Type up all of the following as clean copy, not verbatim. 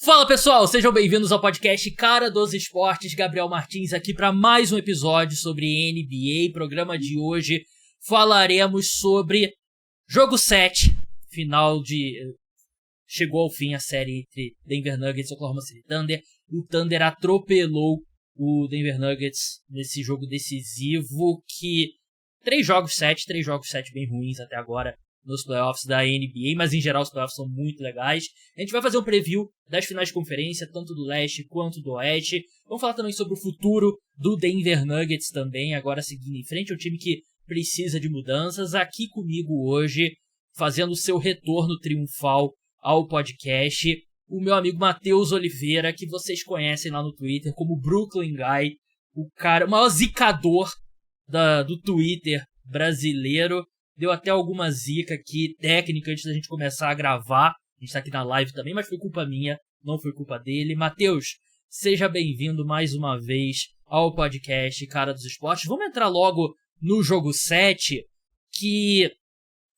Fala pessoal, sejam bem-vindos ao podcast Cara dos Esportes. Gabriel Martins aqui para mais um episódio sobre NBA. Programa de hoje falaremos sobre Jogo 7, chegou ao fim a série entre Denver Nuggets e Oklahoma City Thunder. O Thunder atropelou o Denver Nuggets nesse jogo decisivo que... Três jogos 7 bem ruins até agora nos playoffs da NBA, mas em geral os playoffs são muito legais. A gente vai fazer um preview das finais de conferência, tanto do leste quanto do oeste. Vamos falar também sobre o futuro do Denver Nuggets também, agora seguindo em frente. É um time que precisa de mudanças. Aqui comigo hoje, fazendo o seu retorno triunfal ao podcast, o meu amigo Matheus Oliveira, que vocês conhecem lá no Twitter como Brooklyn Guy, o maior zicador do Twitter brasileiro. Deu até alguma zica aqui, técnica, antes da gente começar a gravar. A gente tá aqui na live também, mas foi culpa minha, não foi culpa dele. Matheus, seja bem-vindo mais uma vez ao podcast Cara dos Esportes. Vamos entrar logo no jogo 7, que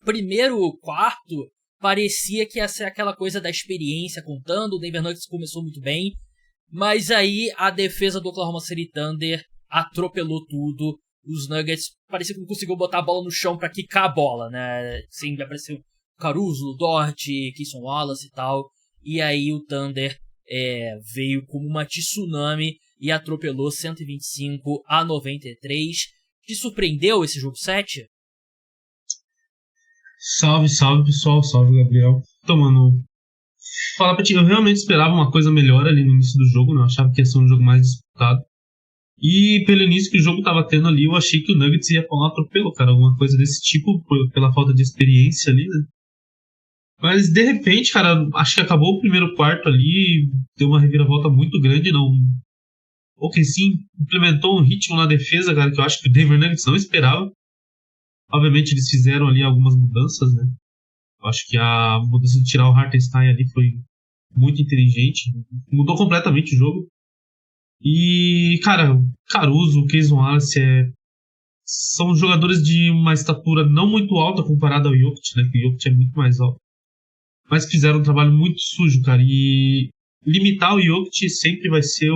primeiro quarto parecia que ia ser aquela coisa da experiência contando. O Denver Nuggets começou muito bem, mas aí a defesa do Oklahoma City Thunder atropelou tudo. Os Nuggets parecia que não conseguiu botar a bola no chão pra quicar a bola, né? Sempre apareceu Caruso, Dort, Cason Wallace e tal. E aí o Thunder veio como uma tsunami e atropelou 125-93. Te surpreendeu esse jogo 7? Salve pessoal, salve Gabriel. Então, mano, falar pra ti, eu realmente esperava uma coisa melhor ali no início do jogo, né? Eu achava que ia ser um jogo mais disputado. E pelo início que o jogo tava tendo ali, eu achei que o Nuggets ia falar um atropelo, cara, alguma coisa desse tipo, pela falta de experiência ali, né? Mas de repente, cara, acho que acabou o primeiro quarto ali, deu uma reviravolta muito grande, não. O que sim, implementou um ritmo na defesa, cara, que eu acho que o Denver Nuggets não esperava. Obviamente eles fizeram ali algumas mudanças, né? Eu acho que a mudança de tirar o Hartenstein ali foi muito inteligente, mudou completamente o jogo. E, cara, Caruso, Cason Wallace são jogadores de uma estatura não muito alta comparado ao Jokic, né? Que o Jokic é muito mais alto. Mas fizeram um trabalho muito sujo, cara. E limitar o Jokic sempre vai ser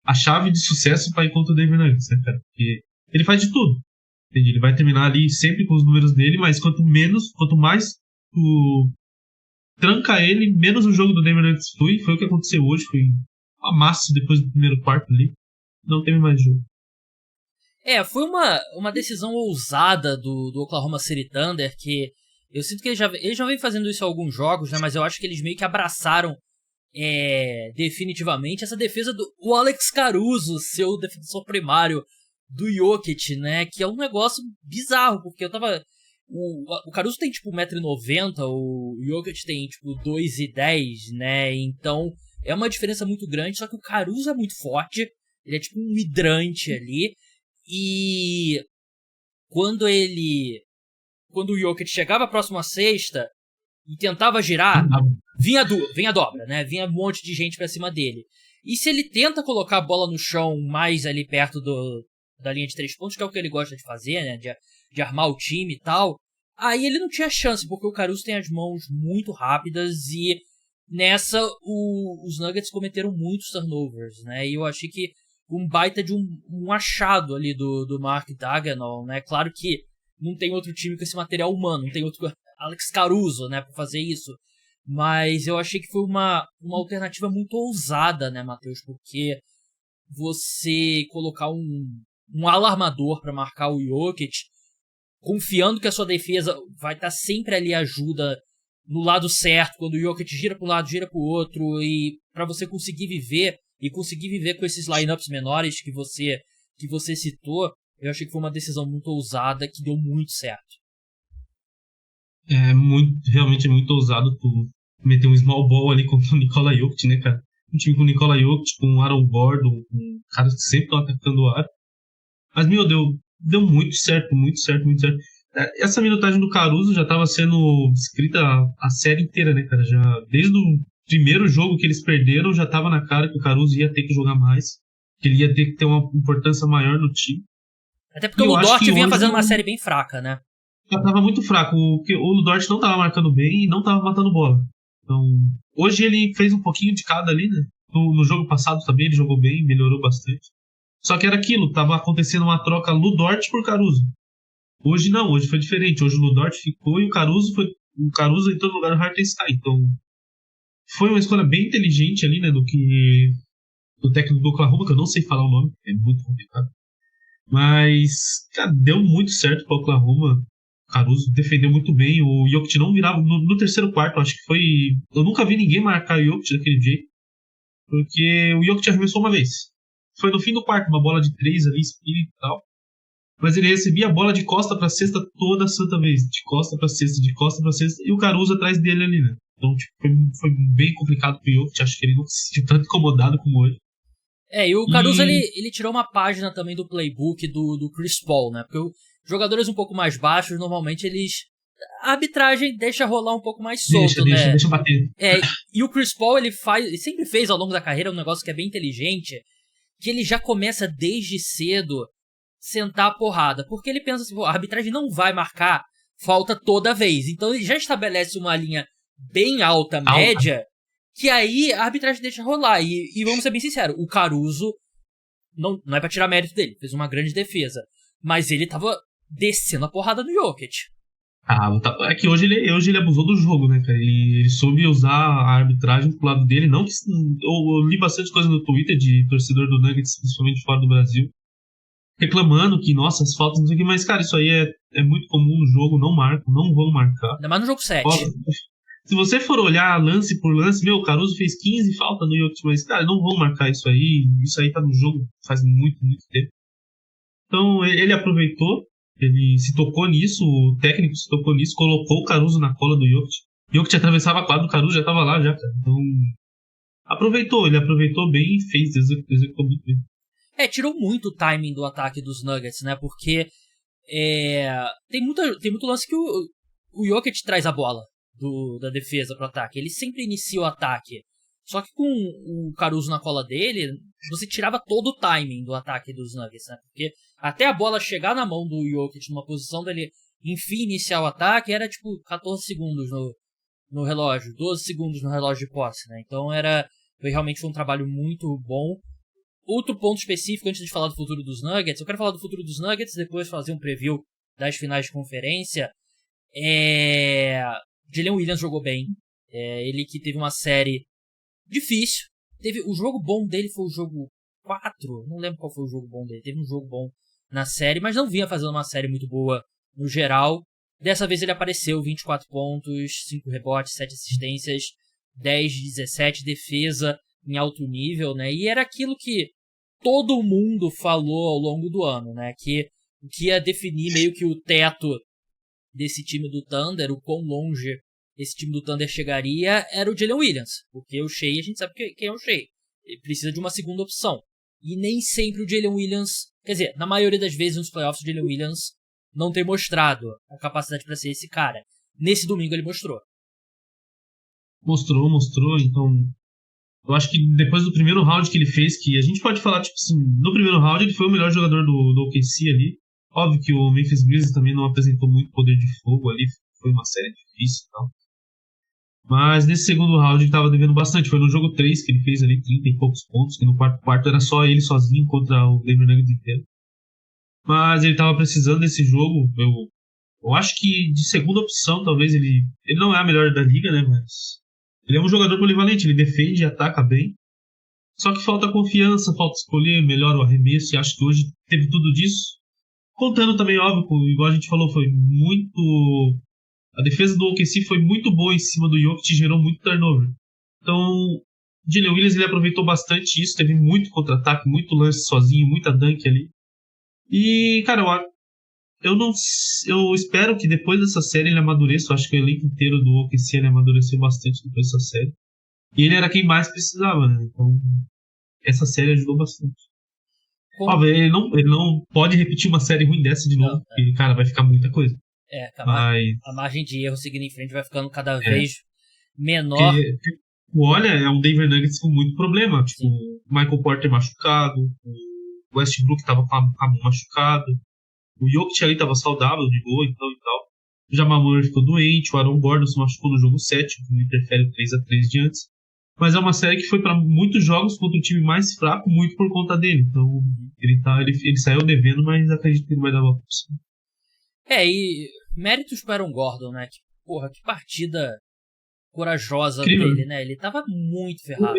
a chave de sucesso para ir contra o Denver Nuggets, né, cara? Porque ele faz de tudo. Entende? Ele vai terminar ali sempre com os números dele, mas quanto mais tu tranca ele, menos o jogo do Denver Nuggets flui. Foi o que aconteceu hoje, foi uma massa depois do primeiro quarto ali. Não teve mais jogo. Foi uma decisão ousada do Oklahoma City Thunder, que eu sinto que eles já vem fazendo isso em alguns jogos, né? Mas eu acho que eles meio que abraçaram definitivamente essa defesa do Alex Caruso, seu defensor primário do Jokic, né? Que é um negócio bizarro, porque eu tava... O Caruso tem tipo 1,90m, o Jokic tem tipo 2,10m, né? Então é uma diferença muito grande, só que o Caruso é muito forte, ele é tipo um hidrante ali, e quando o Jokic chegava próximo à cesta e tentava girar, vinha a dobra, né? Vinha um monte de gente pra cima dele. E se ele tenta colocar a bola no chão mais ali perto da linha de 3 pontos, que é o que ele gosta de fazer, né? De armar o time e tal, aí ele não tinha chance, porque o Caruso tem as mãos muito rápidas e nessa os Nuggets cometeram muitos turnovers, né? E eu achei que um baita de um achado ali do Mark Daigneault, né? Claro que não tem outro time com esse material humano, não tem outro Alex Caruso, né, pra fazer isso. Mas eu achei que foi uma alternativa muito ousada, né, Matheus? Porque você colocar um alarmador pra marcar o Jokic, confiando que a sua defesa vai estar sempre ali ajuda no lado certo, quando o Jokic gira para um lado, gira para o outro, e para você conseguir viver com esses lineups menores que você citou, eu achei que foi uma decisão muito ousada que deu muito certo. Realmente é muito ousado tu meter um small ball ali contra o Nikola Jokic, né, cara? Um time com o Nikola Jokic, com o Aaron Gordon, com caras que sempre estão atacando o ar. Mas, deu muito certo, muito certo, muito certo. Essa minutagem do Caruso já estava sendo escrita a série inteira, né, cara? Já, desde o primeiro jogo que eles perderam, já estava na cara que o Caruso ia ter que jogar mais, que ele ia ter que ter uma importância maior no time. Até porque o Dort vinha fazendo uma série bem fraca, né? Já estava muito fraco, porque o Dort não estava marcando bem e não estava matando bola. Então, hoje ele fez um pouquinho de cada ali, né? No jogo passado também ele jogou bem, melhorou bastante. Só que era aquilo, tava acontecendo uma troca Ludort por Caruso. Hoje não, hoje foi diferente. Hoje o Ludort ficou e o Caruso entrou no lugar do Hartenstein. Então, foi uma escolha bem inteligente ali, né? Do técnico do Oklahoma, que eu não sei falar o nome, é muito complicado. Mas, cara, deu muito certo para o Oklahoma. O Caruso defendeu muito bem. O Jokic não virava. No terceiro quarto, acho que foi. Eu nunca vi ninguém marcar o Jokic daquele jeito. Porque o Jokic arremessou uma vez. Foi no fim do quarto, uma bola de 3 ali, espírito e tal. Mas ele recebia a bola de costa pra cesta toda santa vez. De costa pra cesta, de costa pra cesta. E o Caruso atrás dele ali, né? Então, tipo, foi bem complicado pro Jokic. Acho que ele nunca se sentiu tanto incomodado como hoje. E o Caruso, ele tirou uma página também do playbook do Chris Paul, né? Porque jogadores um pouco mais baixos, normalmente a arbitragem deixa rolar um pouco mais solto, né? Deixa bater. E o Chris Paul, ele sempre fez ao longo da carreira um negócio que é bem inteligente, que ele já começa desde cedo sentar a porrada, porque ele pensa assim, a arbitragem não vai marcar falta toda vez, então ele já estabelece uma linha bem alta, média, que aí a arbitragem deixa rolar. E vamos ser bem sinceros, o Caruso, não é pra tirar mérito dele, fez uma grande defesa, mas ele tava descendo a porrada no Jokic. É que hoje ele abusou do jogo, né, cara? Ele soube usar a arbitragem pro lado dele. Não que eu li bastante coisa no Twitter de torcedor do Nuggets, principalmente fora do Brasil, reclamando que, nossa, as faltas não sei o que, mas, cara, isso aí é muito comum no jogo, não marcam, não vão marcar. Ainda mais no jogo 7. Se você for olhar lance por lance, o Caruso fez 15 faltas no Jokic, mas, cara, não vão marcar isso aí tá no jogo faz muito, muito tempo. Então, ele aproveitou, ele se tocou nisso, o técnico se tocou nisso, colocou o Caruso na cola do Jokic. O Jokic atravessava a quadra, o Caruso já tava lá, já, cara. Então, ele aproveitou bem e fez, executou muito bem. Tirou muito o timing do ataque dos Nuggets, né? Porque tem muito lance que o Jokic traz a bola da defesa pro ataque. Ele sempre inicia o ataque. Só que com o Caruso na cola dele, você tirava todo o timing do ataque dos Nuggets, né? Porque até a bola chegar na mão do Jokic numa posição dele, enfim, iniciar o ataque, era tipo 14 segundos no relógio, 12 segundos no relógio de posse, né? Então realmente foi um trabalho muito bom. Outro ponto específico, antes de falar do futuro dos Nuggets, eu quero falar do futuro dos Nuggets, depois fazer um preview das finais de conferência. Jalen Williams jogou bem. Ele que teve uma série difícil. O jogo bom dele foi o jogo 4. Não lembro qual foi o jogo bom dele. Teve um jogo bom na série, mas não vinha fazendo uma série muito boa no geral. Dessa vez ele apareceu, 24 pontos, 5 rebotes, 7 assistências, 10 de 17, defesa em alto nível, né? E era aquilo que todo mundo falou ao longo do ano, né? Que o que ia definir meio que o teto desse time do Thunder, o quão longe esse time do Thunder chegaria, era o Jalen Williams. Porque o Shai, a gente sabe quem é o Shai. Ele precisa de uma segunda opção. E nem sempre o Jalen Williams... Quer dizer, na maioria das vezes nos playoffs o Jalen Williams não tem mostrado a capacidade para ser esse cara. Nesse domingo ele mostrou. Mostrou, então... Eu acho que depois do primeiro round que ele fez, que a gente pode falar, tipo assim, no primeiro round ele foi o melhor jogador do OKC ali. Óbvio que o Memphis Grizzlies também não apresentou muito poder de fogo ali, foi uma série difícil e tal. Mas nesse segundo round ele tava devendo bastante. Foi no jogo 3 que ele fez ali 30 e poucos pontos, que no quarto era só ele sozinho contra o Denver Nuggets inteiro. Mas ele tava precisando desse jogo. Eu acho que de segunda opção, talvez ele não é a melhor da liga, né? Mas ele é um jogador polivalente, ele defende e ataca bem. Só que falta confiança, falta escolher melhor o arremesso, e acho que hoje teve tudo disso. Contando também, óbvio, igual a gente falou, foi muito... A defesa do OKC foi muito boa em cima do Jokic e gerou muito turnover. Então, Jalen Williams ele aproveitou bastante isso, teve muito contra-ataque, muito lance sozinho, muita dunk ali. E, cara, eu espero que depois dessa série ele amadureça. Eu acho que o elenco inteiro do OKC ele amadureceu bastante depois dessa série. E ele era quem mais precisava, né? Então, essa série ajudou bastante. Óbvio, ele não pode repetir uma série ruim dessa de novo, porque, cara, vai ficar muita coisa. A margem de erro seguindo em frente vai ficando cada vez menor. Olha, é um Denver Nuggets com muito problema. Tipo, o Michael Porter machucado, o Westbrook tava com a mão machucada, o Jokic ali tava saudável, de boa, então e tal. O Jamal Murray ficou doente, o Aaron Gordon se machucou no jogo 7, que não interfere o 3-3 de antes. Mas é uma série que foi para muitos jogos contra o time mais fraco, muito por conta dele. Então, ele saiu devendo, mas acredito que ele vai dar uma opção. E méritos para Aaron Gordon, né? Que partida corajosa Incrível. dele, né? Ele tava muito ferrado.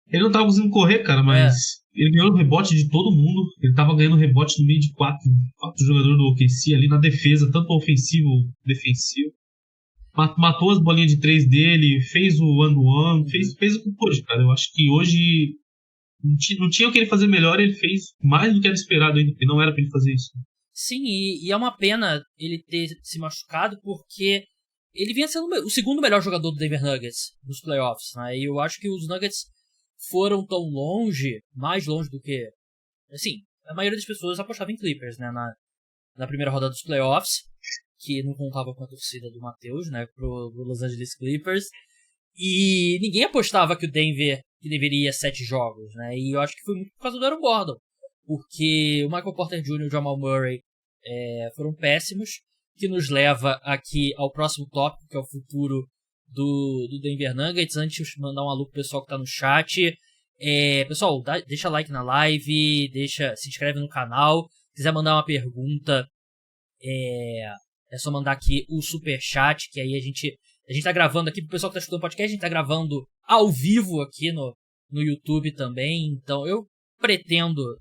Ele não tava conseguindo correr, cara, mas ele ganhou o rebote de todo mundo. Ele tava ganhando rebote no meio de quatro jogadores do OKC ali na defesa, tanto ofensivo como defensivo. Matou as bolinhas de 3 dele, fez o one-one, fez o que pôde, cara. Eu acho que hoje não tinha o que ele fazer melhor, ele fez mais do que era esperado ainda, porque não era pra ele fazer isso. Sim, e é uma pena ele ter se machucado, porque ele vinha sendo o segundo melhor jogador do Denver Nuggets nos playoffs, né? E eu acho que os Nuggets foram tão longe, mais longe do que... Assim, a maioria das pessoas apostava em Clippers, né? Na primeira rodada dos playoffs, que não contava com a torcida do Matheus, né? Pro Los Angeles Clippers. E ninguém apostava que o Denver deveria 7 jogos, né? E eu acho que foi muito por causa do Aaron Gordon. Porque o Michael Porter Jr. e o Jamal Murray foram péssimos, que nos leva aqui ao próximo tópico, que é o futuro do Denver Nuggets. Antes de mandar um alô pro pessoal que tá no chat. Pessoal, deixa like na live, se inscreve no canal. Se quiser mandar uma pergunta, é só mandar aqui o superchat, que aí a gente tá gravando aqui, pro pessoal que tá escutando o podcast, a gente tá gravando ao vivo aqui no YouTube também. Então eu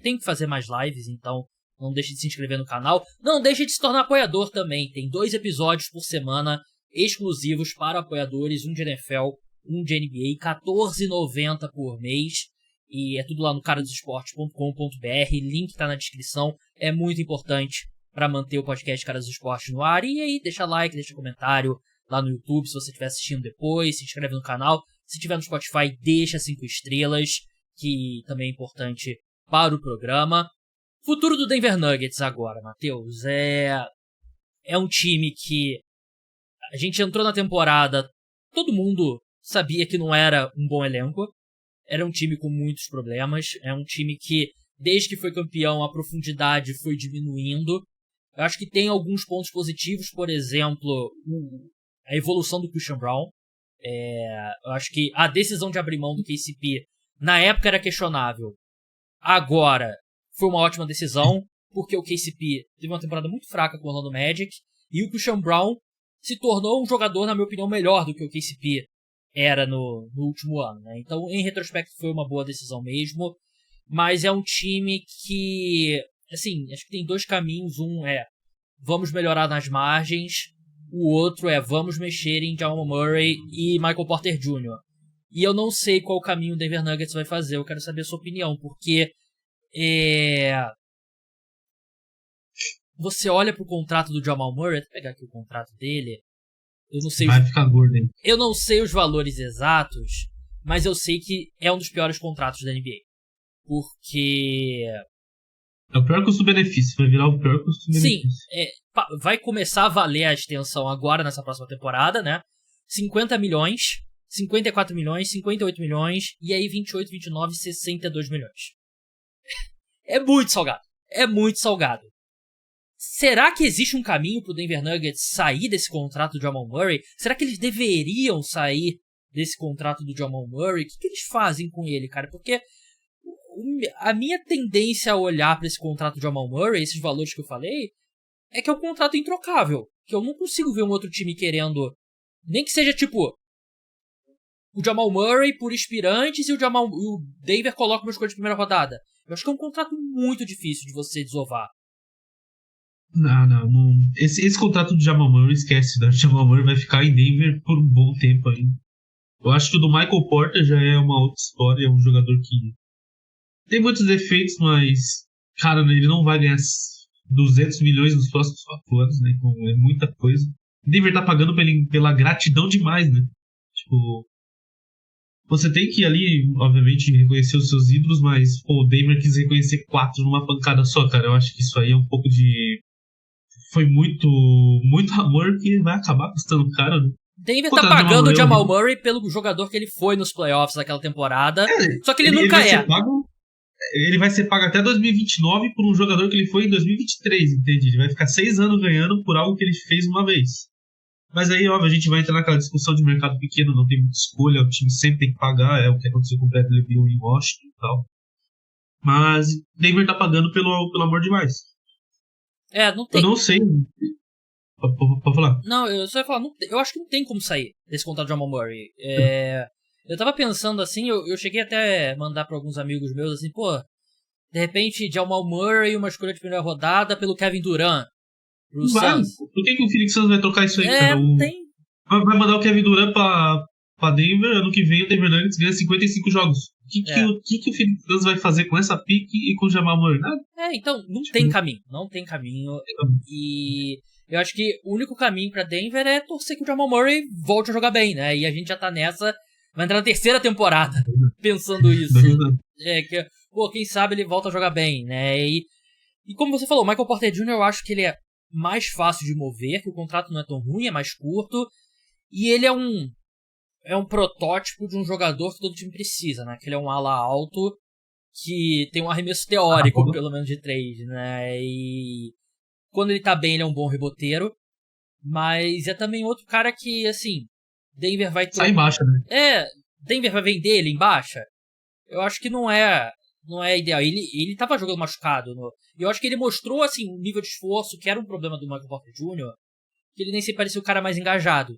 tenho que fazer mais lives, então não deixe de se inscrever no canal. Não deixe de se tornar apoiador também. Tem 2 episódios por semana exclusivos para apoiadores, um de NFL, um de NBA, R$14,90 por mês. E é tudo lá no caradosesportes.com.br, link tá na descrição. É muito importante para manter o podcast Cara dos Esportes no ar. E aí, deixa like, deixa comentário lá no YouTube se você estiver assistindo depois, se inscreve no canal. Se tiver no Spotify, deixa 5 estrelas, que também é importante para o programa. Futuro do Denver Nuggets agora, Matheus. É um time que a gente entrou na temporada, todo mundo sabia que não era um bom elenco. Era um time com muitos problemas. É um time que, desde que foi campeão, a profundidade foi diminuindo. Eu acho que tem alguns pontos positivos, por exemplo, a evolução do Christian Braun. Eu acho que a decisão de abrir mão do KCP na época era questionável. Agora foi uma ótima decisão, porque o KCP teve uma temporada muito fraca com o Orlando Magic, e o Christian Braun se tornou um jogador, na minha opinião, melhor do que o KCP era no último ano, né? Então, em retrospecto, foi uma boa decisão mesmo, mas é um time que, assim, acho que tem 2 caminhos. Um é, vamos melhorar nas margens, o outro é, vamos mexer em Jamal Murray e Michael Porter Jr. E eu não sei qual caminho o Denver Nuggets vai fazer, eu quero saber a sua opinião, porque você olha pro contrato do Jamal Murray, vou pegar aqui o contrato dele, eu não sei vai ficar gordo, hein? Eu não sei os valores exatos, mas eu sei que é um dos piores contratos da NBA. Porque... é o pior custo-benefício, vai virar o pior custo-benefício. Sim, vai começar a valer a extensão agora nessa próxima temporada, né? 50 milhões, 54 milhões, 58 milhões, e aí 28, 29, 62 milhões. É muito salgado. É muito salgado. Será que existe um caminho pro Denver Nuggets sair desse contrato do Jamal Murray? Será que eles deveriam sair desse contrato do Jamal Murray? O que eles fazem com ele, cara? Porque a minha tendência a olhar pra esse contrato do Jamal Murray, esses valores que eu falei, é que é um contrato introcável. Que eu não consigo ver um outro time querendo... Nem que seja tipo... o Jamal Murray por Inspirantes e o Denver coloca uma escolha de primeira rodada. Eu acho que é um contrato muito difícil de você desovar. Não. Esse contrato do Jamal Murray, esquece. O Jamal Murray vai ficar em Denver por um bom tempo ainda. Eu acho que o do Michael Porter já é uma outra história. É um jogador que tem muitos defeitos, mas, cara, ele não vai ganhar 200 milhões nos próximos 4 anos, né? Então, é muita coisa. O Denver tá pagando pela gratidão demais, né? Tipo, você tem que ali, obviamente, reconhecer os seus ídolos, mas, o Denver quis reconhecer 4 numa pancada só, cara. Eu acho que isso aí é um pouco de... foi muito amor que vai acabar custando caro, né? Denver tá pagando o Jamal Murray pelo jogador que ele foi nos playoffs daquela temporada, só que ele nunca é. ele vai ser pago até 2029 por um jogador que ele foi em 2023, entende? Ele vai ficar 6 anos ganhando por algo que ele fez uma vez. Mas aí, óbvio, a gente vai entrar naquela discussão de mercado pequeno, não tem muita escolha, o time sempre tem que pagar, é o que aconteceu com o Bradley Beal em Washington e tal. Mas Denver tá pagando pelo amor de mais. Não tem. Eu não sei. Pode falar. Não, eu só ia falar, eu acho que não tem como sair desse contrato de Jamal Murray. Eu tava pensando assim, eu cheguei até a mandar pra alguns amigos meus assim, pô, de repente Jamal Murray, uma escolha de primeira rodada pelo Kevin Durant. Pro Suns. Por que o Phoenix Suns vai trocar isso aí, cara? Tem. Vai mandar o Kevin Durant pra Denver, ano que vem o Denver Nuggets ganha 55 jogos. O que o Phoenix Suns vai fazer com essa pique e com o Jamal Murray? Nada. Então, não tem caminho. E eu acho que o único caminho pra Denver é torcer que o Jamal Murray volte a jogar bem, né? E a gente já tá nessa, vai entrar na terceira temporada pensando isso. Quem sabe ele volta a jogar bem, né? E como você falou, o Michael Porter Jr. eu acho que ele é mais fácil de mover, que o contrato não é tão ruim, é mais curto, e ele é um protótipo de um jogador que todo time precisa, né? Que ele é um ala alto que tem um arremesso teórico, pelo menos de 3, né? E quando ele tá bem, ele é um bom reboteiro, mas é também outro cara que, assim, Denver vai... Sai em baixa, né? Denver vai vender ele em baixa? Eu acho que não é ideal. Ele tava jogando machucado. E eu acho que ele mostrou, assim, um nível de esforço que era um problema do Michael Porter Jr., que ele nem se parecia o cara mais engajado.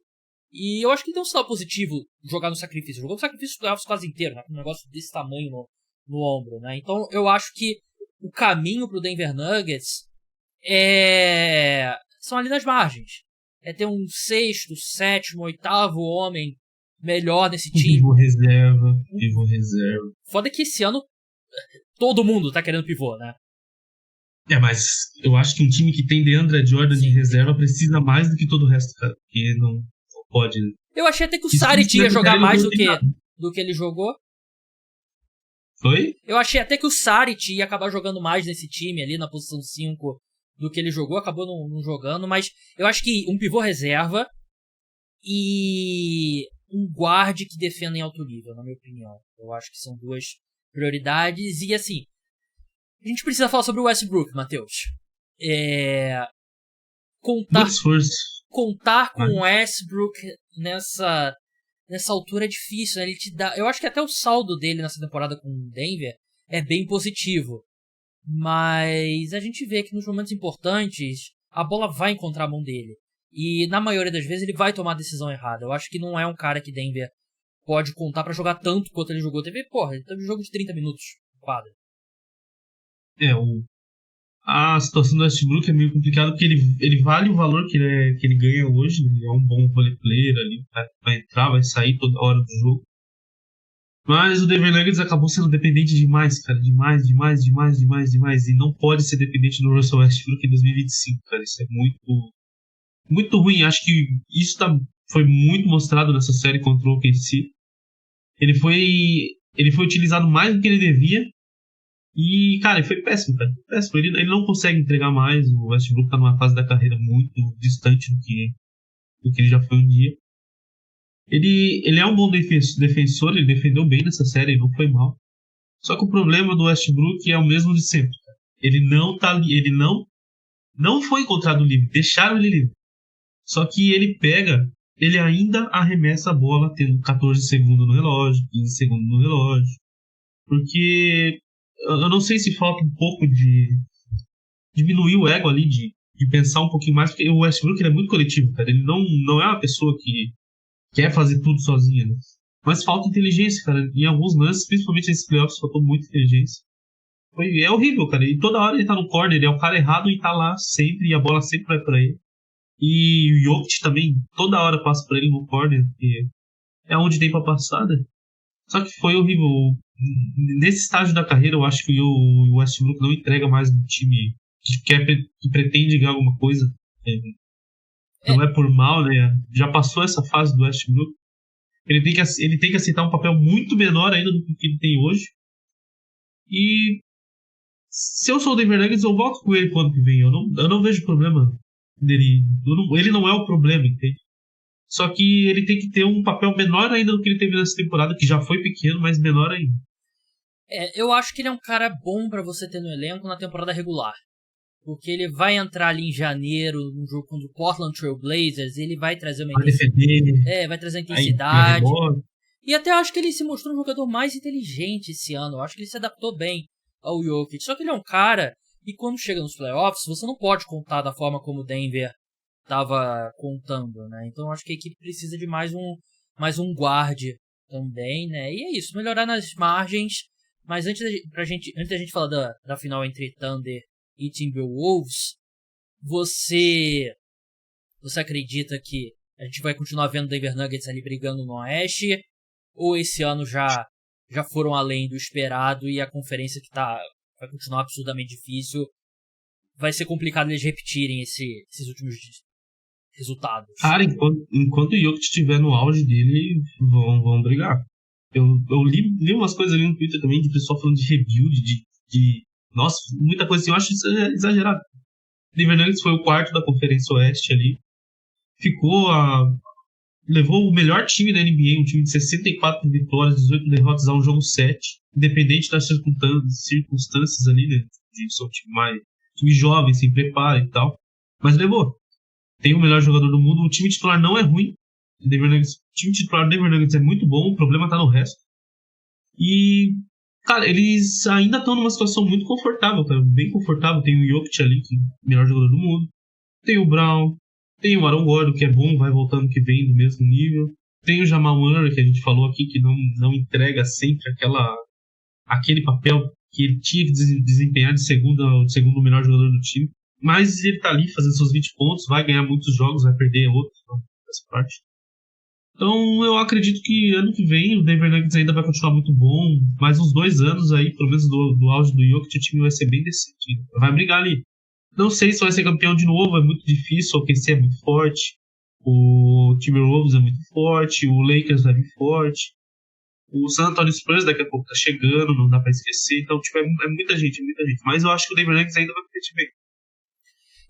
E eu acho que ele deu um sinal positivo jogar no sacrifício. Jogou no sacrifício quase inteiro, né? Com um negócio desse tamanho no ombro, né? Então eu acho que o caminho pro Denver Nuggets são ali nas margens. É ter um sexto, sétimo, oitavo homem melhor nesse time. Pivô reserva. Foda que esse ano todo mundo tá querendo pivô, né? Mas eu acho que um time que tem DeAndre Jordan de reserva precisa mais do que todo o resto, cara. Porque não pode. Eu achei até que o Saric ia jogar mais do que ele jogou. Foi? Eu achei até que o Saric ia acabar jogando mais nesse time ali, na posição 5, do que ele jogou. Acabou não jogando, mas eu acho que um pivô reserva e um guarde que defenda em alto nível, na minha opinião. Eu acho que são duas prioridades. E assim, a gente precisa falar sobre o Westbrook, Matheus. Contar com o Westbrook nessa altura é difícil, né? Ele te dá... Eu acho que até o saldo dele nessa temporada com o Denver é bem positivo. Mas a gente vê que nos momentos importantes a bola vai encontrar a mão dele. E na maioria das vezes ele vai tomar a decisão errada. Eu acho que não é um cara que Denver pode contar pra jogar tanto quanto ele jogou. Ele teve um jogo de 30 minutos no quadro. A situação do Westbrook é meio complicada porque ele vale o valor que ele ganha hoje. Ele é um bom volley player ali, vai entrar, vai sair toda hora do jogo. Mas o Denver Nuggets acabou sendo dependente demais, cara. Demais. E não pode ser dependente do Russell Westbrook em 2025, cara. Isso é muito, muito ruim. Acho que isso foi muito mostrado nessa série contra o OKC. Ele foi utilizado mais do que ele devia. E, cara, ele foi péssimo, cara. Péssimo. Ele não consegue entregar mais. O Westbrook tá numa fase da carreira muito distante do que ele já foi um dia. Ele é um bom defensor, ele defendeu bem nessa série, ele não foi mal. Só que o problema do Westbrook é o mesmo de sempre. Cara. Ele não foi encontrado livre, deixaram ele livre. Só que ele ainda arremessa a bola tendo 14 segundos no relógio, 15 segundos no relógio. Porque eu não sei se falta um pouco de diminuir o ego ali, de pensar um pouquinho mais, porque o Westbrook ele é muito coletivo, cara. Ele não é uma pessoa que quer fazer tudo sozinha, né? Mas falta inteligência, cara. Em alguns lances, principalmente nesses playoffs, faltou muita inteligência. É horrível, cara. E toda hora ele tá no corner, ele é o cara errado e tá lá sempre, e a bola sempre vai pra ele. E o Jokic também, toda hora passa pra ele no corner, porque é onde tem pra passar, né? Só que foi horrível. Nesse estágio da carreira, eu acho que o Westbrook não entrega mais um time que pretende ganhar alguma coisa. Não é por mal, né? Já passou essa fase do Westbrook. Ele tem que aceitar um papel muito menor ainda do que ele tem hoje. E se eu sou o Denver Nuggets, eu volto com ele pro ano que vem. Eu não vejo problema nele. Ele não é o problema, entende? Só que ele tem que ter um papel menor ainda do que ele teve nessa temporada, que já foi pequeno, mas menor ainda. Eu acho que ele é um cara bom pra você ter no elenco na temporada regular. Porque ele vai entrar ali em janeiro, num jogo contra o Portland Trail Blazers, ele vai trazer uma Vai defender, vai trazer aí pega intensidade. rebote. E até acho que ele se mostrou um jogador mais inteligente esse ano. Eu acho que ele se adaptou bem ao Jokic. Só que ele é um cara, e quando chega nos playoffs, você não pode contar da forma como o Denver estava contando, né? Então eu acho que a equipe precisa de mais um guard também, né? E é isso, melhorar nas margens. Mas antes da gente falar da final entre Thunder e Timberwolves, você acredita que a gente vai continuar vendo Denver Nuggets ali brigando no Oeste? Ou esse ano já foram além do esperado e a conferência que vai continuar absurdamente difícil? Vai ser complicado eles repetirem esses últimos resultados. Cara, enquanto o Jokic estiver no auge dele, vão brigar. Eu li umas coisas ali no Twitter também de pessoal falando de rebuild, nossa, muita coisa assim, eu acho isso exagerado. O Denver Nuggets foi o quarto da Conferência Oeste ali. Levou o melhor time da NBA, um time de 64 vitórias, 18 derrotas, a um jogo 7, independente das circunstâncias ali, né? São time jovem, se prepara e tal. Mas levou. Tem o melhor jogador do mundo, o time titular não é ruim. O time titular do Denver Nuggets é muito bom, o problema tá no resto. E, cara, eles ainda estão numa situação muito confortável, cara, bem confortável. Tem o Jokic ali, que é o melhor jogador do mundo. Tem o Brown, tem o Aaron Gordon, que é bom, vai voltando que vem do mesmo nível. Tem o Jamal Murray, que a gente falou aqui, que não entrega sempre aquele papel que ele tinha que desempenhar de segundo melhor jogador do time. Mas ele tá ali fazendo seus 20 pontos, vai ganhar muitos jogos, vai perder outros, então, faz parte. Então eu acredito que ano que vem o Denver Nuggets ainda vai continuar muito bom. Mais uns 2 anos aí, pelo menos do auge do Jokic, o time vai ser bem decente. Vai brigar ali. Não sei se vai ser campeão de novo, é muito difícil, o OKC é muito forte, o Timberwolves é muito forte, o Lakers vai vir forte, o San Antonio Spurs daqui a pouco tá chegando, não dá pra esquecer, então tipo, é muita gente, mas eu acho que o Denver Nuggets ainda vai competir bem.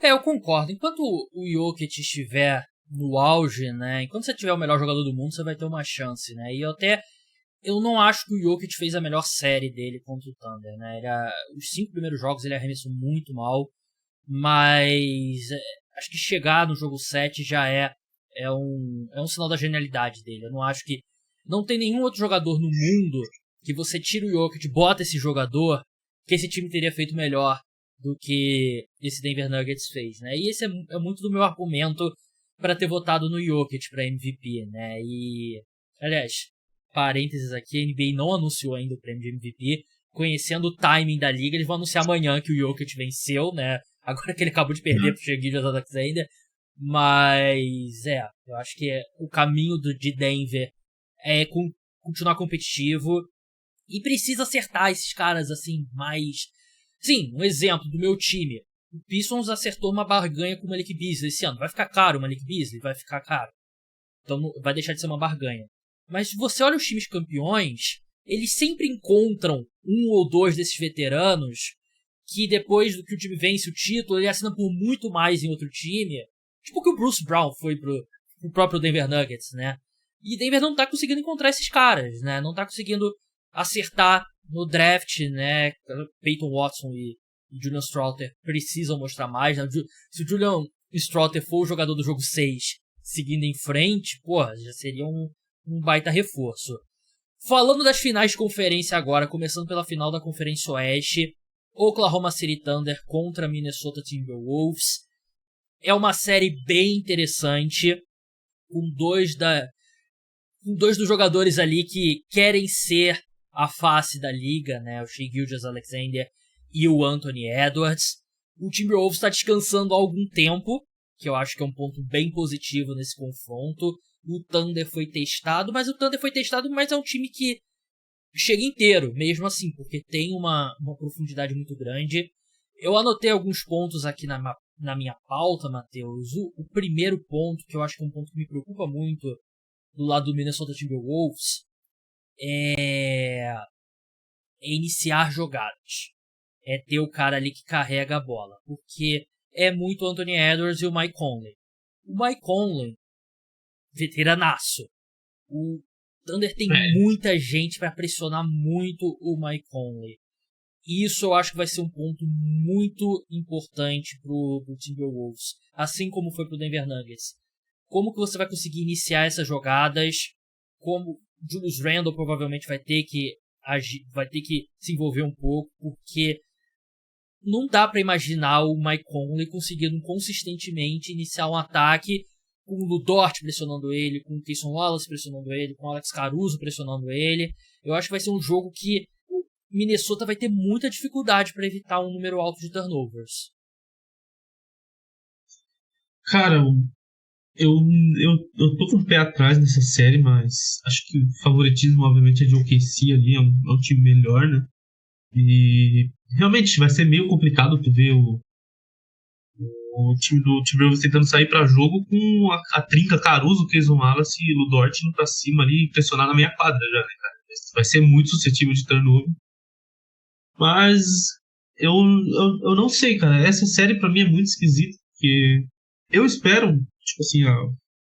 Eu concordo, enquanto o Jokic estiver no auge, né, enquanto você tiver o melhor jogador do mundo, você vai ter uma chance, né, e eu não acho que o Jokic fez a melhor série dele contra o Thunder, né, os 5 primeiros jogos ele arremessou muito mal, mas acho que chegar no jogo 7 já é um sinal da genialidade dele. Eu não acho que não tem nenhum outro jogador no mundo que você tira o Jokic, bota esse jogador, que esse time teria feito melhor do que esse Denver Nuggets fez, né? E esse é muito do meu argumento para ter votado no Jokic para MVP, né? E, aliás, parênteses aqui, a NBA não anunciou ainda o prêmio de MVP. Conhecendo o timing da liga, eles vão anunciar amanhã que o Jokic venceu, né? Agora que ele acabou de perder pro Shai Gilgeous-Alexander. Mas, eu acho que o caminho de Denver é continuar competitivo. E precisa acertar esses caras, assim, mais... Sim, um exemplo do meu time. O Pistons acertou uma barganha com o Malik Beasley esse ano. Vai ficar caro o Malik Beasley? Vai ficar caro. Então vai deixar de ser uma barganha. Mas se você olha os times campeões, eles sempre encontram um ou dois desses veteranos que depois do que o time vence o título, ele assina por muito mais em outro time. Tipo que o Bruce Brown foi pro próprio Denver Nuggets, né? E Denver não tá conseguindo encontrar esses caras, né? Não tá conseguindo acertar no draft, né? Peyton Watson e Julian Stroughter precisam mostrar mais, né? Se o Julian Stroughter for o jogador do jogo 6 seguindo em frente, porra, já seria um baita reforço. Falando das finais de conferência agora, começando pela final da Conferência Oeste, Oklahoma City Thunder contra Minnesota Timberwolves. É uma série bem interessante, com dois dos jogadores ali que querem ser a face da liga, né? O Shai Gilgeous-Alexander e o Anthony Edwards. O Timberwolves está descansando há algum tempo, que eu acho que é um ponto bem positivo nesse confronto. O Thunder foi testado, mas é um time que chega inteiro, mesmo assim, porque tem uma profundidade muito grande. Eu anotei alguns pontos aqui na minha pauta, Matheus. O primeiro ponto, que eu acho que é um ponto que me preocupa muito do lado do Minnesota Timberwolves, é iniciar jogadas. É ter o cara ali que carrega a bola. Porque é muito o Anthony Edwards e o Mike Conley. O Mike Conley, veteranaço. O Thunder tem muita gente pra pressionar muito o Mike Conley. Isso eu acho que vai ser um ponto muito importante pro Timberwolves, assim como foi pro Denver Nuggets. Como que você vai conseguir iniciar essas jogadas? Como Julius Randle provavelmente vai ter que agir, vai ter que se envolver um pouco, porque não dá pra imaginar o Mike Conley conseguindo consistentemente iniciar um ataque com o Lu Dort pressionando ele, com o Cason Wallace pressionando ele, com o Alex Caruso pressionando ele. Eu acho que vai ser um jogo que o Minnesota vai ter muita dificuldade para evitar um número alto de turnovers. Cara, eu tô com o pé atrás nessa série, mas acho que o favoritismo, obviamente, é de OKC ali, é um time melhor, né? E realmente vai ser meio complicado tu ver o time do Timberwolves tentando sair pra jogo com a trinca Caruso, Cason Wallace e Lu Dort indo pra cima ali, pressionar na meia quadra já, né, cara? Vai ser muito suscetível de turnover. Mas eu não sei, cara. Essa série pra mim é muito esquisita, porque eu espero, tipo assim,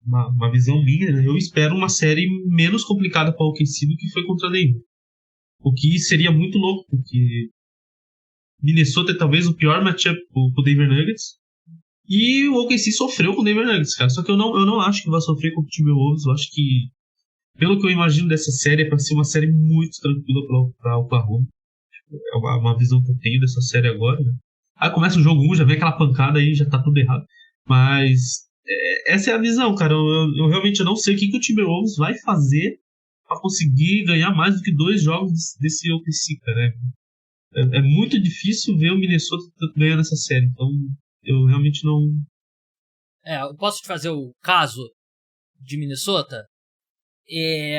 uma visão minha, né? Eu espero uma série menos complicada pra OKC do que foi contra a Denver. O que seria muito louco, porque Minnesota é talvez o pior matchup pro Denver Nuggets. E o OKC sofreu com o Denver Nuggets, cara. Só que eu não acho que vai sofrer com o Timberwolves. Eu acho que, pelo que eu imagino dessa série, é pra ser uma série muito tranquila pra Oklahoma. É uma visão que eu tenho dessa série agora, né? Aí começa o jogo 1, já vem aquela pancada aí, já tá tudo errado. Mas essa é a visão, cara. Eu realmente não sei o que o Timberwolves vai fazer pra conseguir ganhar mais do que 2 jogos desse OKC, cara. É muito difícil ver o Minnesota ganhando essa série. Então, eu realmente não... Eu posso te fazer o caso de Minnesota?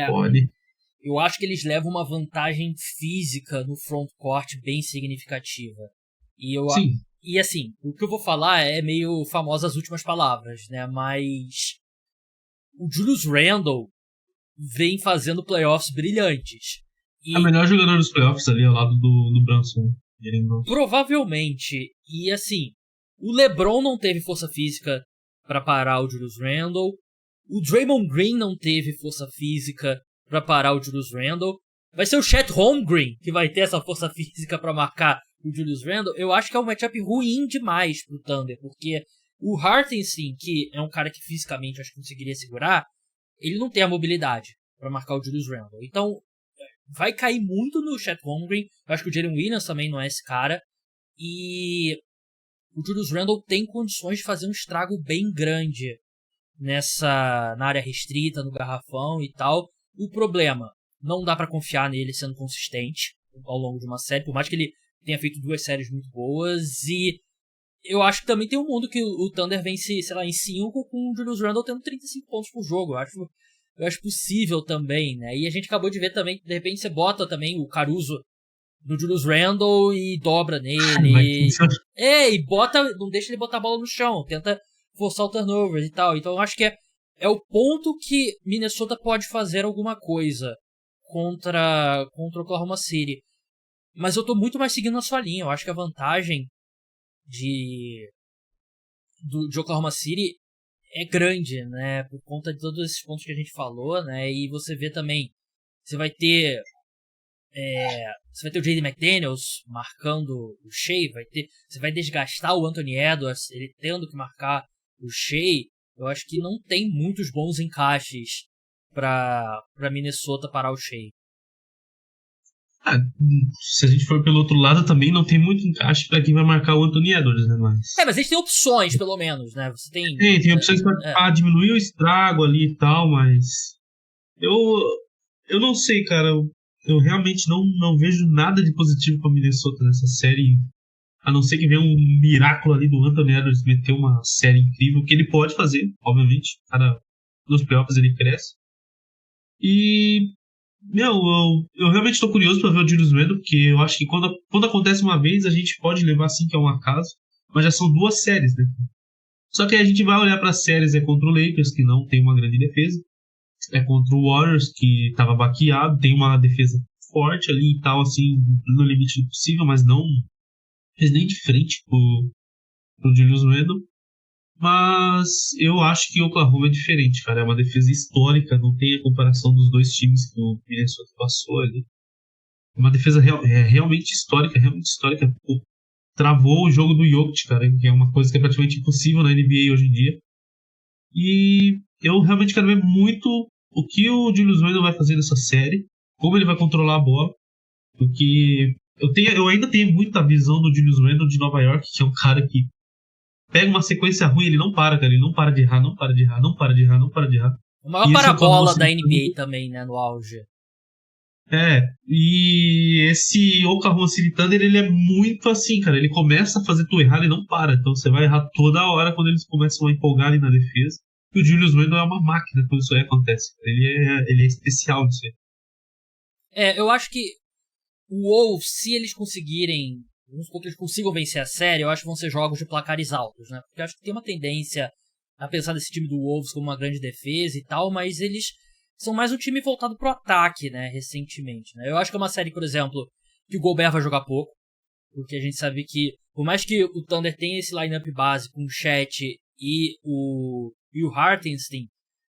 Pode. Eu acho que eles levam uma vantagem física no frontcourt bem significativa. Sim. E assim, o que eu vou falar é meio famoso as últimas palavras, né? Mas o Julius Randle vem fazendo playoffs brilhantes. É o melhor jogador dos playoffs ali ao lado do Brunson. Provavelmente. E assim, o LeBron não teve força física pra parar o Julius Randle. O Draymond Green não teve força física pra parar o Julius Randle. Vai ser o Chet Holmgren que vai ter essa força física pra marcar o Julius Randle. Eu acho que é um matchup ruim demais pro Thunder, porque o Hartenstein, que é um cara que fisicamente eu acho que conseguiria segurar, ele não tem a mobilidade pra marcar o Julius Randle. Então, vai cair muito no Chet Holmgren. Eu acho que o Jalen Williams também não é esse cara. E o Julius Randle tem condições de fazer um estrago bem grande na área restrita, no garrafão e tal. O problema, não dá pra confiar nele sendo consistente ao longo de uma série, por mais que ele tenha feito 2 séries muito boas. E eu acho que também tem um mundo que o Thunder vence, sei lá, em 5 com o Julius Randle tendo 35 pontos por jogo. Eu acho possível também, né? E a gente acabou de ver também, de repente você bota também o Caruso no Julius Randle e dobra nele. E bota, não deixa ele botar a bola no chão, tenta forçar o turnover e tal. Então eu acho que é o ponto que Minnesota pode fazer alguma coisa contra Oklahoma City. Mas eu tô muito mais seguindo a sua linha. Eu acho que a vantagem de Oklahoma City é grande, né? Por conta de todos esses pontos que a gente falou, né? E você vê também, você vai ter o Jaden McDaniels marcando o Shea, você vai desgastar o Anthony Edwards, ele tendo que marcar o Shea. Eu acho que não tem muitos bons encaixes pra Minnesota parar o Shea. Se a gente for pelo outro lado, também não tem muito encaixe pra quem vai marcar o Anthony Edwards, né? Mas eles têm opções, pelo menos, né? Você tem opções pra diminuir o estrago ali e tal, mas eu não sei, cara. Eu realmente não vejo nada de positivo pra Minnesota nessa série, a não ser que venha um miraculo ali do Anthony Edwards meter uma série incrível, que ele pode fazer, obviamente. Cara, nos playoffs ele cresce. E eu realmente estou curioso para ver o Julius Randle, porque eu acho que quando acontece uma vez, a gente pode levar assim que é um acaso, mas já são 2 séries, né? Só que a gente vai olhar para as séries, contra o Lakers, que não tem uma grande defesa, contra o Warriors, que estava baqueado, tem uma defesa forte ali e tal, assim, no limite do possível, mas não fez nem de frente pro Julius Randle. Mas eu acho que o Oklahoma é diferente, cara. É uma defesa histórica, não tem a comparação dos dois times que o Minnesota passou ali. É uma defesa realmente histórica, realmente histórica. Pô, travou o jogo do Jokic, cara, que é uma coisa que é praticamente impossível na NBA hoje em dia. E eu realmente quero ver muito o que o Julius Randle vai fazer nessa série, como ele vai controlar a bola, porque eu ainda tenho muita visão do Julius Randle de Nova York, que é um cara que pega uma sequência ruim, ele não para, cara, ele não para de errar, não para de errar, não para de errar, não para de errar. O maior E esse Oklahoma parabola da City NBA também, né, no auge. e esse Oklahoma City Thunder, ele é muito assim, cara, ele começa a fazer tu errar e não para, então você vai errar toda hora quando eles começam a empolgar ali na defesa. E o Julius Randle é uma máquina quando isso aí acontece. Ele é especial nisso aí. Eu acho que o Wolves, se eles conseguirem, vamos supor que eles consigam vencer a série, eu acho que vão ser jogos de placares altos, né? Porque eu acho que tem uma tendência a pensar desse time do Wolves como uma grande defesa e tal, mas eles são mais um time voltado pro ataque, né, recentemente, né? Eu acho que é uma série, por exemplo, que o Gobert vai jogar pouco, porque a gente sabe que, por mais que o Thunder tenha esse lineup base com o Chet e o Hartenstein,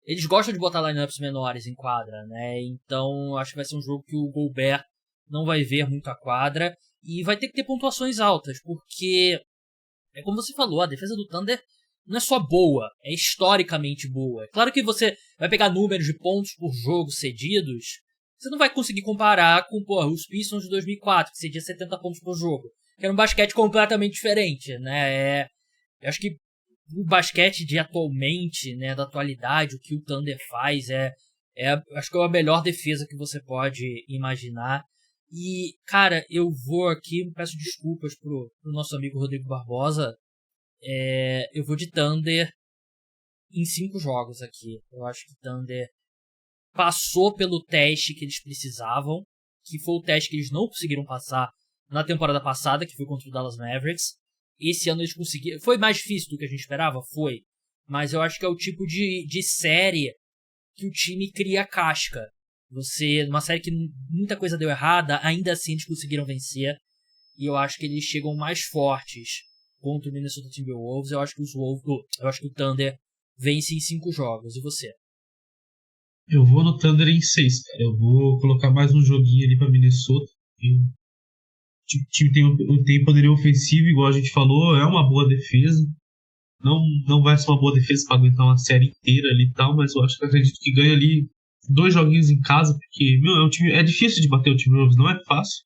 eles gostam de botar lineups menores em quadra, né? Então acho que vai ser um jogo que o Gobert não vai ver muito a quadra e vai ter que ter pontuações altas, porque é como você falou, a defesa do Thunder não é só boa, é historicamente boa. É claro que você vai pegar números de pontos por jogo cedidos, você não vai conseguir comparar com, os Pistons de 2004, que cedia 70 pontos por jogo, que era um basquete completamente diferente, né? Eu acho que o basquete de atualmente, né, da atualidade, o que o Thunder faz acho que é a melhor defesa que você pode imaginar. E, cara, eu vou aqui, peço desculpas pro nosso amigo Rodrigo Barbosa, eu vou de Thunder em 5 jogos aqui. Eu acho que Thunder passou pelo teste que eles precisavam, que foi o teste que eles não conseguiram passar na temporada passada, que foi contra o Dallas Mavericks. Esse ano eles conseguiram. Foi mais difícil do que a gente esperava? Foi. Mas eu acho que é o tipo de série que o time cria casca. Numa série que muita coisa deu errada, ainda assim eles conseguiram vencer. E eu acho que eles chegam mais fortes contra o Minnesota Timberwolves. Eu acho que o Thunder vence em 5 jogos. E você? Eu vou no Thunder em 6, cara. Eu vou colocar mais um joguinho ali pra Minnesota. O time tem poderio ofensivo, igual a gente falou, é uma boa defesa. Não vai ser uma boa defesa para aguentar uma série inteira ali e tal, mas eu acho que acredito que ganha ali 2 joguinhos em casa, porque, meu, é difícil de bater o Timberwolves, não é fácil.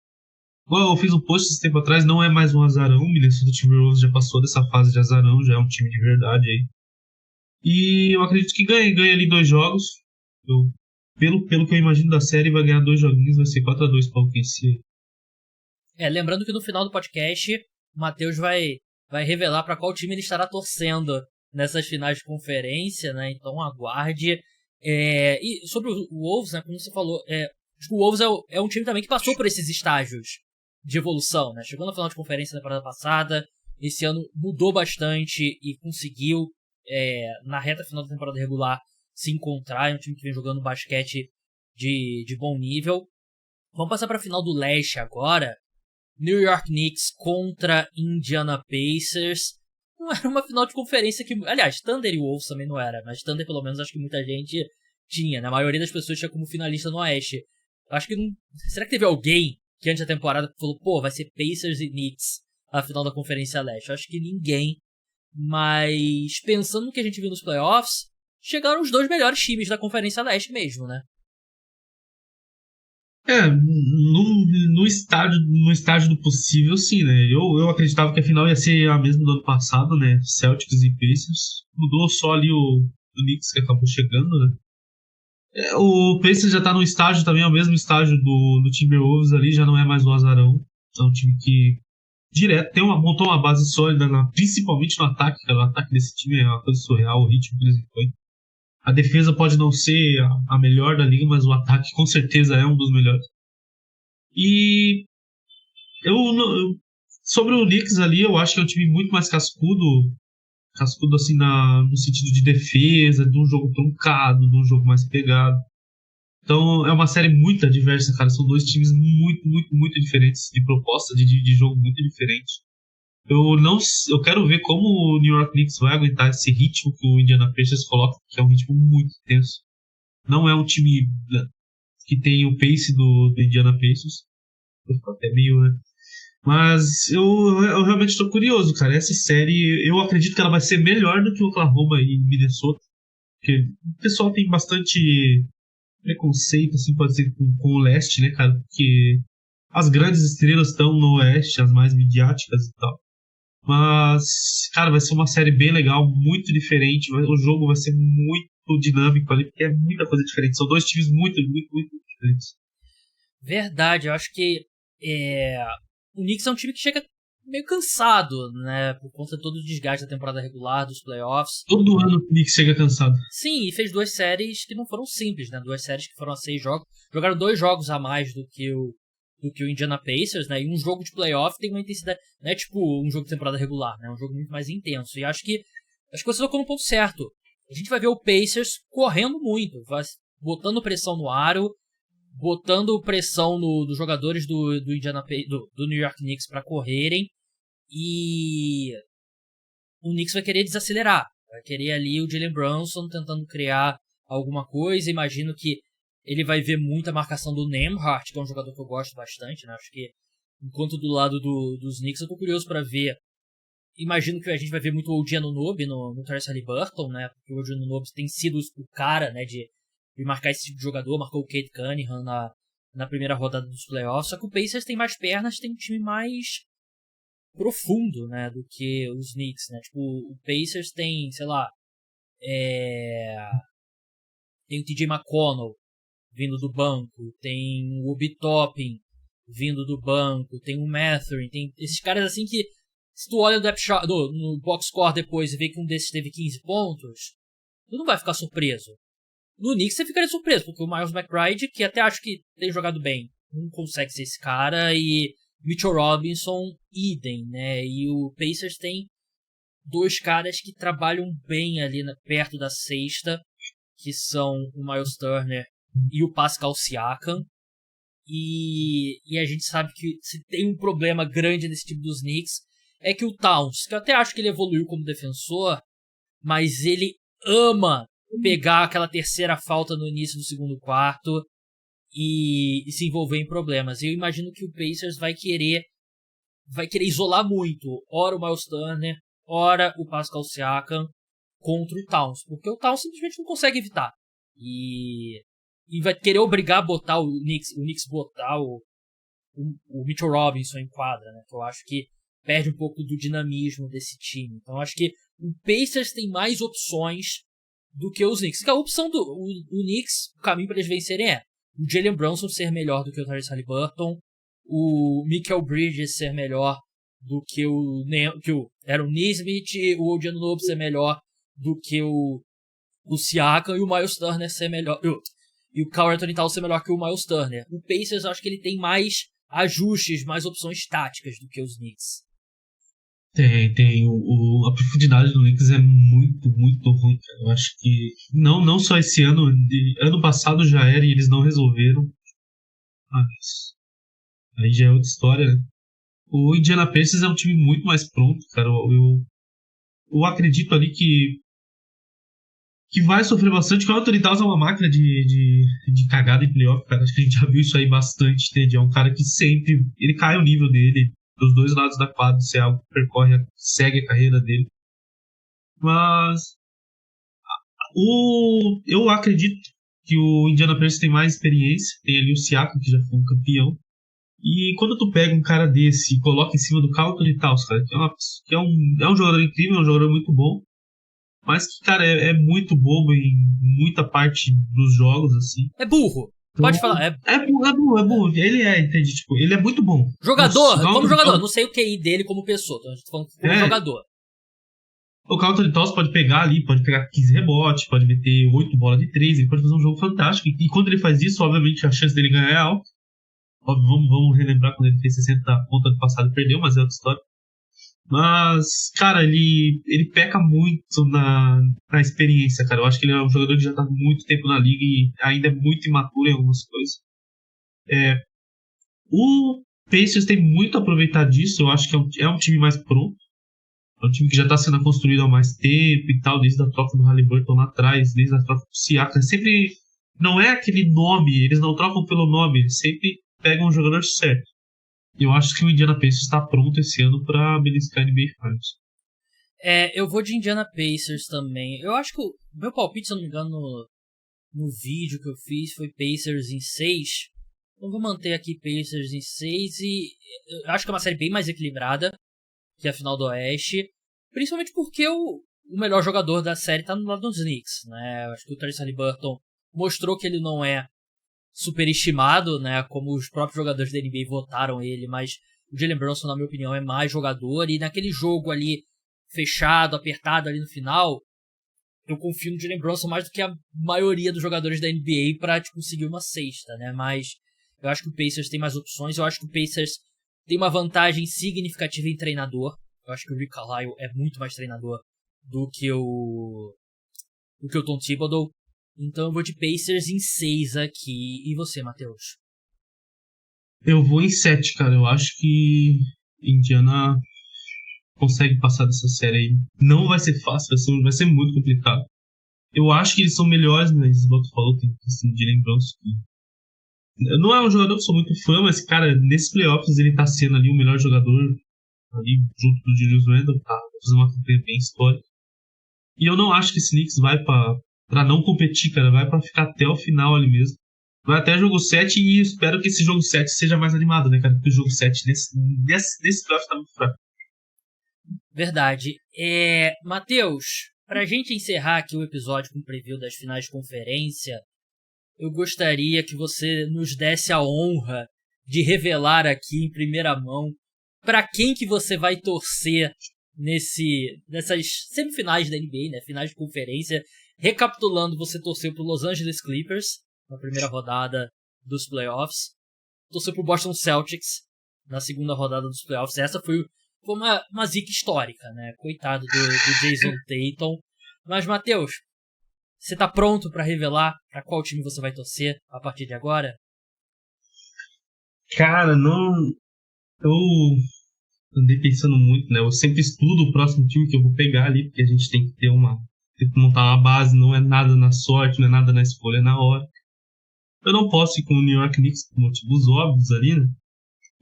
Igual eu fiz um post esse tempo atrás, não é mais um azarão, o Minnesota Timberwolves já passou dessa fase de azarão, já é um time de verdade aí. E eu acredito que ganha ali 2 jogos. Eu, pelo que eu imagino da série, vai ganhar 2 joguinhos, vai ser 4-2 para o OKC. Lembrando que no final do podcast, o Matheus vai revelar para qual time ele estará torcendo nessas finais de conferência, né? Então aguarde. E sobre o Wolves, né? Como você falou, acho que o Wolves é um time também que passou por esses estágios de evolução, né? Chegou na final de conferência na temporada passada, esse ano mudou bastante e conseguiu, na reta final da temporada regular, se encontrar. É um time que vem jogando basquete de bom nível. Vamos passar para a final do leste agora. New York Knicks contra Indiana Pacers. Não era uma final de conferência que... Aliás, Thunder e Wolves também não era, mas Thunder pelo menos acho que muita gente tinha, né? A maioria das pessoas tinha como finalista no Oeste. Acho que não... Será que teve alguém que antes da temporada falou, pô, vai ser Pacers e Knicks a final da Conferência Leste? Acho que ninguém. Mas pensando no que a gente viu nos playoffs, chegaram os 2 melhores times da Conferência Leste mesmo, né? No estágio do possível, sim, né? Eu acreditava que a final ia ser a mesma do ano passado, né? Celtics e Pacers. Mudou só ali o Knicks que acabou chegando, né? O Pacers já tá no estágio também, é o mesmo estágio do Timberwolves ali, já não é mais o azarão. É um time que direto montou uma base sólida, principalmente no ataque, cara. O ataque desse time é uma coisa surreal, o ritmo que eles impõem. A defesa pode não ser a melhor da liga, mas o ataque com certeza é um dos melhores. E sobre o Knicks ali, eu acho que é um time muito mais cascudo assim no sentido de defesa, de um jogo truncado, de um jogo mais pegado. Então é uma série muito adversa, cara. São 2 times muito, muito, muito diferentes, de proposta de jogo muito diferente. Eu quero ver como o New York Knicks vai aguentar esse ritmo que o Indiana Pacers coloca, que é um ritmo muito intenso. Não é um time que tem o pace do Indiana Pacers. Até meio, né? Mas eu realmente estou curioso, cara. Essa série, eu acredito que ela vai ser melhor do que o Oklahoma e Minnesota. Porque o pessoal tem bastante preconceito, assim, pode ser, com o leste, né, cara? Porque as grandes estrelas estão no oeste, as mais midiáticas e tal. Mas, cara, vai ser uma série bem legal, muito diferente. O jogo vai ser muito dinâmico ali, porque é muita coisa diferente. São dois times muito, muito, muito diferentes. Verdade, eu acho que o Knicks é um time que chega meio cansado, né? Por conta de todo o desgaste da temporada regular, dos playoffs. Todo ano o Knicks chega cansado. Sim, e fez 2 séries que não foram simples, né? 2 séries que foram a 6 jogos. Jogaram 2 jogos a mais do que o Indiana Pacers, né? E um jogo de playoff tem uma intensidade, não é tipo um jogo de temporada regular, né? É um jogo muito mais intenso. E acho que você tocou no ponto certo. A gente vai ver o Pacers correndo muito, botando pressão no aro, botando pressão nos jogadores do New York Knicks para correrem, e o Knicks vai querer desacelerar, vai querer ali o Jalen Brunson tentando criar alguma coisa. Imagino que ele vai ver muita marcação do Nembhard, que é um jogador que eu gosto bastante, né? Acho que, enquanto do lado dos Knicks, eu tô curioso para ver. Imagino que a gente vai ver muito o OG Anunoby no Tyrese Haliburton, né? Porque o OG Anunoby tem sido o cara, né, de marcar esse tipo de jogador. Marcou o Cade Cunningham na primeira rodada dos playoffs. Só que o Pacers tem mais pernas, tem um time mais profundo, né, do que os Knicks, né? Tipo, o Pacers tem, sei lá, tem o TJ McConnell vindo do banco, tem o Obi Toppin vindo do banco, tem o Mathurin, tem esses caras assim que, se tu olha no box score depois e vê que um desses teve 15 pontos, tu não vai ficar surpreso. No Knicks você ficaria surpreso, porque o Miles McBride, que até acho que tem jogado bem, não consegue ser esse cara, e Mitchell Robinson, idem, né? E o Pacers tem 2 caras que trabalham bem ali perto da cesta, que são o Miles Turner e o Pascal Siakam. E a gente sabe que se tem um problema grande nesse time dos Knicks, é que o Towns, que eu até acho que ele evoluiu como defensor, mas ele ama pegar aquela terceira falta no início do segundo quarto e se envolver em problemas. Eu imagino que o Pacers vai querer isolar muito, ora o Miles Turner, ora o Pascal Siakam, contra o Towns, porque o Towns simplesmente não consegue evitar. E vai querer obrigar a botar o Knicks botar o Mitchell Robinson em quadra, né? Que eu acho que perde um pouco do dinamismo desse time. Então eu acho que o Pacers tem mais opções do que os Knicks. Que a opção do Knicks, o caminho para eles vencerem é o Jalen Brunson ser melhor do que o Tyrese Haliburton, o Mikal Bridges ser melhor do que o Aaron Nesmith, o OG Anunoby ser melhor do que o Siakam, e o Miles Turner ser melhor, e o Karl Anthony Towns ser melhor que o Miles Turner. O Pacers, eu acho que ele tem mais ajustes, mais opções táticas do que os Knicks. Tem. A profundidade do Knicks é muito, muito ruim, cara. Eu acho que não só esse ano, ano passado já era e eles não resolveram. Mas aí já é outra história, né? O Indiana Pacers é um time muito mais pronto, cara. Eu acredito ali que vai sofrer bastante, que o Anthony Towns é uma máquina de cagada em playoff, cara. Acho que a gente já viu isso aí bastante, entende? É um cara que sempre, ele cai o nível dele dos dois lados da quadra, isso é algo que segue a carreira dele. Mas eu acredito que o Indiana Pacers tem mais experiência, tem ali o Siakam, que já foi um campeão. E quando tu pega um cara desse e coloca em cima do Carl Anthony Towns, cara, que é um jogador incrível, é um jogador muito bom, mas que, cara, é muito bobo em muita parte dos jogos, assim. É burro. Então, Pode falar. É burro. Ele entende? Tipo, ele é muito bom. Jogador, como jogador. Não sei o QI dele como pessoa. Tô falando como jogador. O Carl Anthony Towns pode pegar 15 rebotes, pode meter 8 bolas de 3, ele pode fazer um jogo fantástico. E quando ele faz isso, obviamente, a chance dele ganhar é alta. Óbvio, vamos relembrar quando ele fez 60 pontos ano passado e perdeu, mas é outra história. Mas, cara, ele peca muito na experiência, cara. Eu acho que ele é um jogador que já tá há muito tempo na liga e ainda é muito imaturo em algumas coisas. O Pacers tem muito a aproveitar disso. Eu acho que é um time mais pronto. É um time que já está sendo construído há mais tempo e tal, desde a troca do Haliburton lá atrás, desde a troca do Siakam. Sempre não é aquele nome, eles não trocam pelo nome, eles sempre pegam o jogador certo. Eu acho que o Indiana Pacers está pronto esse ano para beliscar a NBA Finals. Eu vou de Indiana Pacers também. Eu acho que o meu palpite, se eu não me engano, no vídeo que eu fiz foi Pacers em 6. Então vou manter aqui Pacers em 6 e eu acho que é uma série bem mais equilibrada que a final do Oeste. Principalmente porque o melhor jogador da série tá no lado dos Knicks, né? Eu acho que o Tyrese Haliburton mostrou que ele não é superestimado, né? Como os próprios jogadores da NBA votaram ele, mas o Jalen Brunson, na minha opinião, é mais jogador. E naquele jogo ali, fechado, apertado ali no final, eu confio no Jalen Brunson mais do que a maioria dos jogadores da NBA pra conseguir uma sexta, né? Mas eu acho que o Pacers tem mais opções. Eu acho que o Pacers tem uma vantagem significativa em treinador. Eu acho que o Rick Carlisle é muito mais treinador do que o Tom Thibodeau. Então eu vou de Pacers em 6 aqui. E você, Matheus? Eu vou em 7, cara. Eu acho que Indiana consegue passar dessa série aí. Não vai ser fácil, vai ser muito complicado. Eu acho que eles são melhores, mas igual tu falou, tem questão de lembrança. Não é um jogador que eu sou muito fã, mas, cara, nesses playoffs ele tá sendo ali o melhor jogador, ali junto do Julius Randle, tá fazendo uma campanha bem histórica. E eu não acho que esse Knicks vai pra não competir, cara, vai pra ficar até o final ali mesmo. Vai até jogo 7 e espero que esse jogo 7 seja mais animado, né, cara? Porque o jogo 7 nesse playoff tá muito fraco. Verdade. Matheus, pra gente encerrar aqui o episódio com o preview das finais de conferência, eu gostaria que você nos desse a honra de revelar aqui em primeira mão para quem que você vai torcer nessas semifinais da NBA, né? Finais de conferência. Recapitulando, você torceu pro Los Angeles Clippers na primeira rodada dos playoffs, torceu pro Boston Celtics na segunda rodada dos playoffs. Essa foi uma zica histórica, né? Coitado do Jason Tatum. Mas, Matheus, você tá pronto pra revelar pra qual time você vai torcer a partir de agora? Cara, não. Eu andei pensando muito, né? Eu sempre estudo o próximo time que eu vou pegar ali, porque a gente tem que tem que montar uma base, não é nada na sorte, não é nada na escolha, é na hora. Eu não posso ir com o New York Knicks por motivos óbvios ali, né?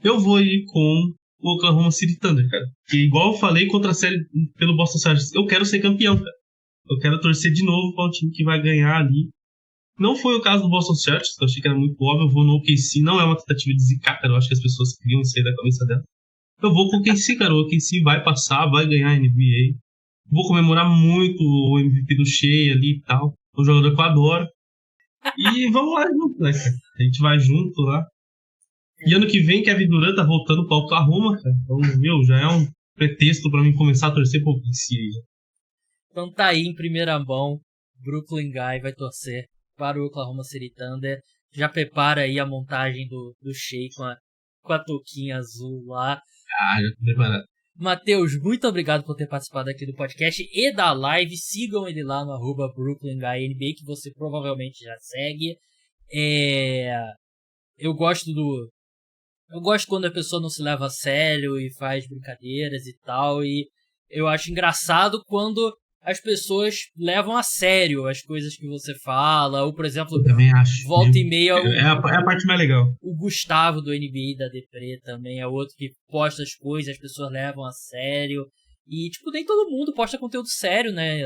Eu vou ir com o Oklahoma City Thunder, cara. Que igual eu falei contra a série pelo Boston Celtics, eu quero ser campeão, cara. Eu quero torcer de novo para um time que vai ganhar ali. Não foi o caso do Boston Celtics, que eu achei que era muito óbvio. Eu vou no OKC, não é uma tentativa de zicar, cara. Eu acho que as pessoas queriam sair da cabeça dela. Eu vou com o OKC, cara. O OKC vai passar, vai ganhar a NBA. Vou comemorar muito o MVP do Shea ali e tal. Um jogador que eu adoro. E vamos lá junto, né, cara? A gente vai junto lá. E ano que vem, Kevin Durant tá voltando pra Oklahoma, cara. Então, já é um pretexto pra mim começar a torcer pro OKC aí. Então tá aí em primeira mão, Brooklyn Guy vai torcer para o Oklahoma City Thunder. Já prepara aí a montagem do Shea com a touquinha azul lá. Já tô preparado. Matheus, muito obrigado por ter participado aqui do podcast e da live. Sigam ele lá no @BrooklynGuyNBA, que você provavelmente já segue. Eu gosto quando a pessoa não se leva a sério e faz brincadeiras e tal. E eu acho engraçado quando as pessoas levam a sério as coisas que você fala. Ou, por exemplo, eu também acho. Volta e meia... É a parte mais legal. O Gustavo do NBA da Depre também é outro que posta as coisas, as pessoas levam a sério. E, tipo, nem todo mundo posta conteúdo sério, né?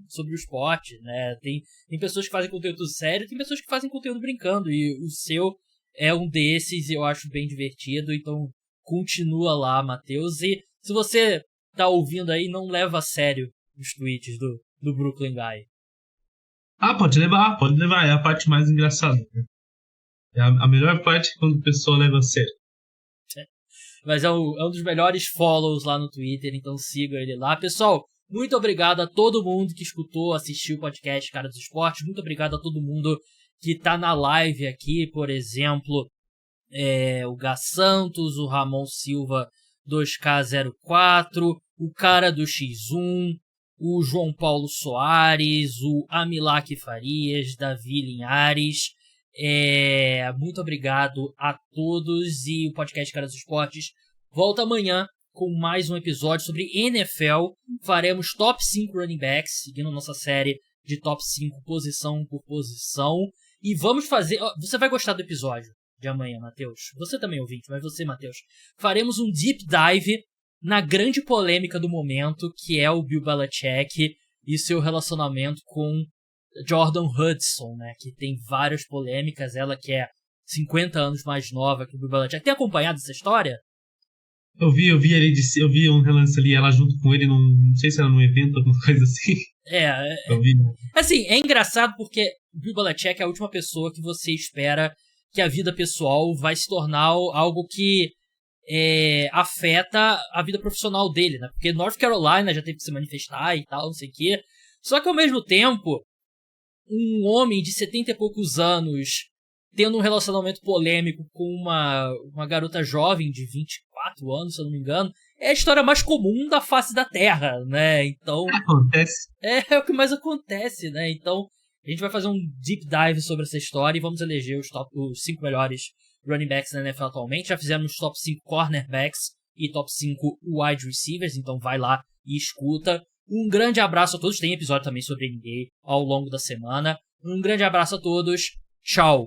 Sobre o esporte, né? Tem pessoas que fazem conteúdo sério, tem pessoas que fazem conteúdo brincando. E o seu é um desses e eu acho bem divertido. Então, continua lá, Matheus. E se você tá ouvindo aí, não leva a sério os tweets do Brooklyn Guy. Pode levar. É a parte mais engraçada. Né? É a melhor parte é quando a pessoa leva a sério. Mas é um dos melhores follows lá no Twitter, então siga ele lá. Pessoal, muito obrigado a todo mundo que escutou, assistiu o podcast Cara dos Esportes. Muito obrigado a todo mundo que tá na live aqui, por exemplo, o Gá Santos, o Ramon Silva 2K04, o cara do X1, o João Paulo Soares, o Amilak Farias, Davi Linhares. Muito obrigado a todos, e o podcast Cara dos Esportes volta amanhã com mais um episódio sobre NFL. Faremos top 5 running backs, seguindo nossa série de top 5 posição por posição. E vamos fazer... Você vai gostar do episódio de amanhã, Matheus. Você também, ouvinte, mas você, Matheus. Faremos um deep dive na grande polêmica do momento, que é o Bill Belichick e seu relacionamento com Jordan Hudson, né? Que tem várias polêmicas. Ela que é 50 anos mais nova que o Bill Belichick. Tem acompanhado essa história? Eu vi um relance ali, ela junto com ele não sei se era num evento, alguma coisa assim. Eu vi. Assim, é engraçado porque o Bill Belichick é a última pessoa que você espera que a vida pessoal vai se tornar algo que afeta a vida profissional dele, né? Porque North Carolina já teve que se manifestar e tal, não sei o quê. Só que ao mesmo tempo, um homem de 70 e poucos anos tendo um relacionamento polêmico com uma garota jovem de 24 anos, se eu não me engano, é a história mais comum da face da Terra, né? Então... Acontece. É o que mais acontece, né? Então, a gente vai fazer um deep dive sobre essa história e vamos eleger os 5 melhores running backs na NFL atualmente. Já fizemos os top 5 cornerbacks e top 5 wide receivers, então vai lá e escuta. Um grande abraço a todos. Tem episódio também sobre NBA ao longo da semana. Um grande abraço a todos. Tchau.